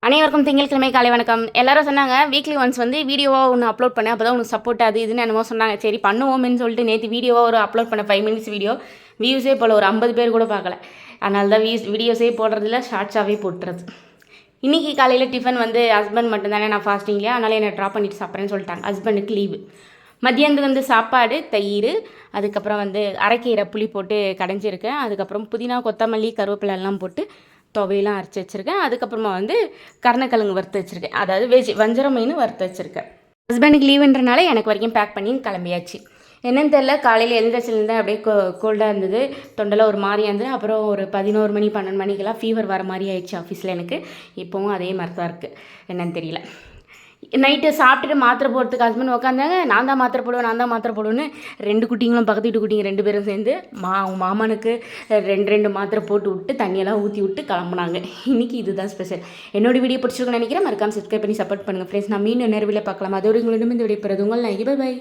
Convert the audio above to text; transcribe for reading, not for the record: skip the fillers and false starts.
அனைவருக்கும் திங்கட்கிழமை காலை வணக்கம். எல்லாரும் சொன்னாங்க வீக்லி ஒன்ஸ் வந்து வீடியோவாக ஒன்று அப்லோட் பண்ணேன், அப்போ தான் உனக்கு சப்போர்ட் அது இதுன்னு என்னமோ சொன்னாங்க. சரி பண்ணுவோம்னு சொல்லிட்டு நேற்று வீடியோவாக ஒரு அப்லோட் பண்ண 5 மினிட்ஸ் வீடியோ வியூஸே போல் ஒரு 50 பேர் கூட பார்க்கல. அதனால தான் வீடியோஸே போடுறதில்ல, ஷார்ட்ஸாகவே போட்டுறது. இன்றைக்கி காலையில் டிஃபன் வந்து ஹஸ்பண்ட் மட்டும்தானே, நான் ஃபாஸ்டிங்லையே, அதனால் என்னை ட்ராப் பண்ணிட்டு சாப்பிட்றேன்னு சொல்லிட்டாங்க. ஹஸ்பண்டுக்கு லீவு. மதியானத்துக்கு வந்து சாப்பாடு தயிர், அதுக்கப்புறம் வந்து அரைக்கீரை புளி போட்டு கடைஞ்சிருக்கேன். அதுக்கப்புறம் புதினா கொத்தமல்லி கருவேப்பிலை எல்லாம் போட்டு துவையெல்லாம் அரைச்சி வச்சுருக்கேன். அதுக்கப்புறமா வந்து கருணக்கிழங்கு வறுத்து வச்சுருக்கேன், அதாவது வஞ்சரம் மீன் வறுத்து வச்சுருக்கேன். ஹஸ்பண்டுக்கு லீவுன்றனால எனக்கு வரைக்கும் பேக் பண்ணி கிளம்பியாச்சு. என்னன்னு தெரில, காலையில் எழுந்திரிச்சிருந்தேன், அப்படியே கோல்டாக இருந்தது, தொண்டெல்லாம் ஒரு மாதிரியாக இருந்தது. அப்புறம் ஒரு 11 மணி 12 மணிக்கெல்லாம் ஃபீவர் வர மாதிரி ஆயிடுச்சு ஆஃபீஸில் எனக்கு. இப்போவும் அதே மாதிரி தான் இருக்குது, என்னன்னு தெரியல. நைட்டு சாப்பிட்டுட்டு மாத்திரை போடுறதுக்கு ஹஸ்பண்ட் உட்காந்தாங்க. நான் தான் மாத்திரை போடுவேன்னு 2 குட்டிங்களும் பக்கத்து வீட்டு குட்டிங்க 2 பேரும் சேர்ந்து அவங்க மாமனுக்கு 2 மாத்திரை போட்டு விட்டு தண்ணியெல்லாம் ஊற்றி விட்டு கிளம்புனாங்க. இன்றைக்கி இதுதான் ஸ்பெஷல். என்னோட வீடியோ பிடிச்சிருக்குன்னு நினைக்கிறேன். மறக்காம சப்ஸ்கிரைப் பண்ணி சப்போர்ட் பண்ணுங்கள் ஃப்ரெண்ட்ஸ். நான் மீண்டும் நேர்வில் பார்க்கலாம். அதோடு உங்களிடம் இந்த வீடியோ பெறுது உங்கள் நைகி. பை.